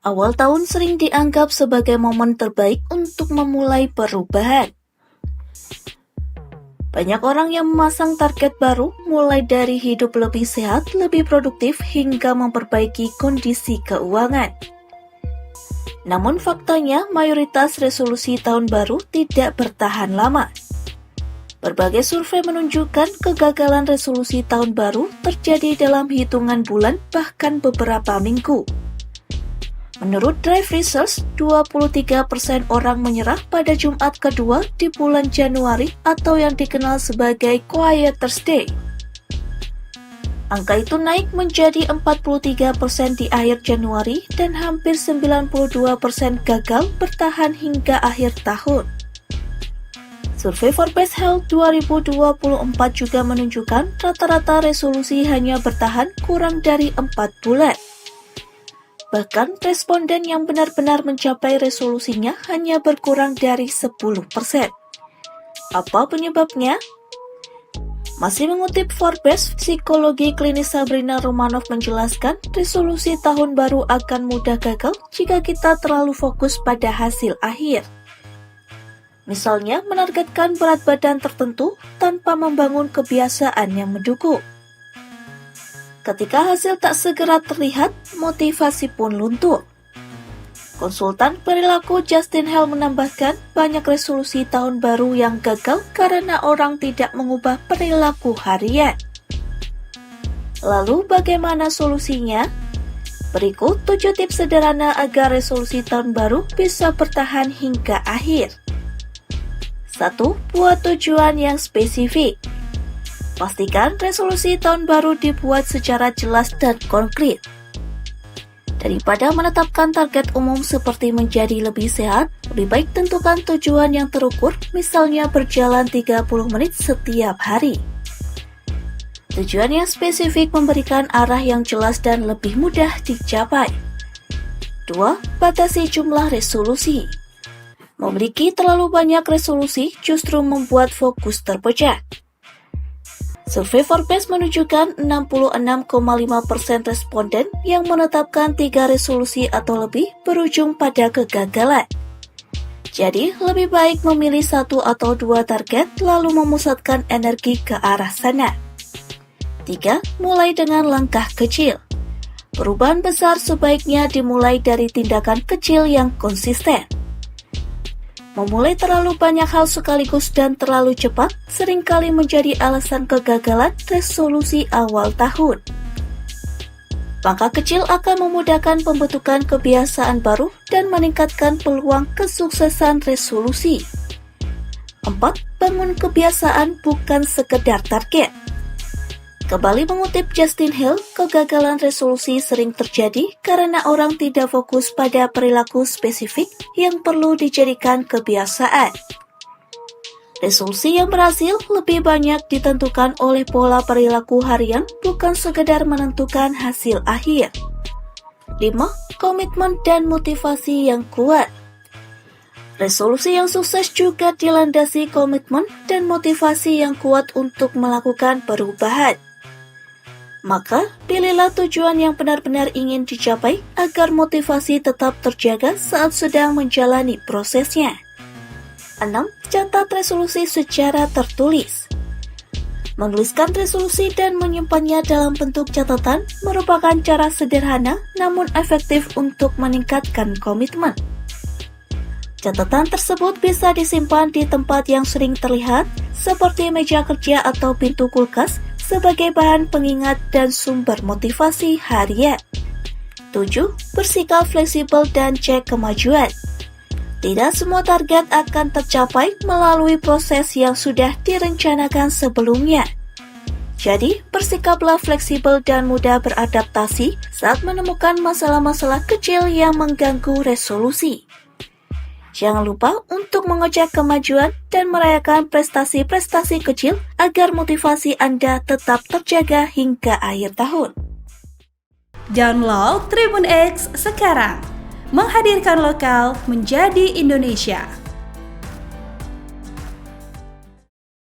Awal tahun sering dianggap sebagai momen terbaik untuk memulai perubahan. Banyak orang yang memasang target baru, mulai dari hidup lebih sehat, lebih produktif, hingga memperbaiki kondisi keuangan. Namun faktanya, mayoritas resolusi tahun baru tidak bertahan lama. Berbagai survei menunjukkan kegagalan resolusi tahun baru terjadi dalam hitungan bulan, bahkan beberapa minggu. Menurut Drive Research, 23% orang menyerah pada Jumat kedua di bulan Januari atau yang dikenal sebagai Quiet Thursday. Angka itu naik menjadi 43% di akhir Januari dan hampir 92% gagal bertahan hingga akhir tahun. Survei Forbes Health 2024 juga menunjukkan rata-rata resolusi hanya bertahan kurang dari 4 bulan. Bahkan responden yang benar-benar mencapai resolusinya hanya berkurang dari 10%. Apa penyebabnya? Masih mengutip Forbes, psikologi klinis Sabrina Romanov menjelaskan resolusi tahun baru akan mudah gagal jika kita terlalu fokus pada hasil akhir. Misalnya menargetkan berat badan tertentu tanpa membangun kebiasaan yang mendukung. Ketika hasil tak segera terlihat, motivasi pun luntur. Konsultan perilaku Justin Hale menambahkan banyak resolusi tahun baru yang gagal karena orang tidak mengubah perilaku harian. Lalu bagaimana solusinya? Berikut 7 tips sederhana agar resolusi tahun baru bisa bertahan hingga akhir. 1. Buat tujuan yang spesifik. Pastikan resolusi tahun baru dibuat secara jelas dan konkret. Daripada menetapkan target umum seperti menjadi lebih sehat, lebih baik tentukan tujuan yang terukur, misalnya berjalan 30 menit setiap hari. Tujuan yang spesifik memberikan arah yang jelas dan lebih mudah dicapai. 2. Batasi jumlah resolusi. Memiliki terlalu banyak resolusi justru membuat fokus terpecah. Survei Forbes menunjukkan 66,5% responden yang menetapkan 3 resolusi atau lebih berujung pada kegagalan. Jadi, lebih baik memilih 1 atau 2 target lalu memusatkan energi ke arah sana. 3. Mulai dengan langkah kecil. Perubahan besar sebaiknya dimulai dari tindakan kecil yang konsisten. Memulai terlalu banyak hal sekaligus dan terlalu cepat seringkali menjadi alasan kegagalan resolusi awal tahun. Langkah kecil akan memudahkan pembentukan kebiasaan baru dan meningkatkan peluang kesuksesan resolusi. 4. Bangun kebiasaan bukan sekedar target. Kembali mengutip Justin Hale, kegagalan resolusi sering terjadi karena orang tidak fokus pada perilaku spesifik yang perlu dijadikan kebiasaan. Resolusi yang berhasil lebih banyak ditentukan oleh pola perilaku harian, bukan sekedar menentukan hasil akhir. 5. Komitmen dan motivasi yang kuat. Resolusi yang sukses juga dilandasi komitmen dan motivasi yang kuat untuk melakukan perubahan. Maka, pilihlah tujuan yang benar-benar ingin dicapai agar motivasi tetap terjaga saat sedang menjalani prosesnya. 6. Catat resolusi secara tertulis. Menuliskan resolusi dan menyimpannya dalam bentuk catatan merupakan cara sederhana namun efektif untuk meningkatkan komitmen. Catatan tersebut bisa disimpan di tempat yang sering terlihat, seperti meja kerja atau pintu kulkas, sebagai bahan pengingat dan sumber motivasi harian. 7. Bersikap fleksibel dan cek kemajuan. Tidak semua target akan tercapai melalui proses yang sudah direncanakan sebelumnya. Jadi, bersikaplah fleksibel dan mudah beradaptasi saat menemukan masalah-masalah kecil yang mengganggu resolusi. Jangan lupa untuk mengecek kemajuan dan merayakan prestasi-prestasi kecil agar motivasi Anda tetap terjaga hingga akhir tahun. Download Tribun X sekarang, menghadirkan lokal menjadi Indonesia.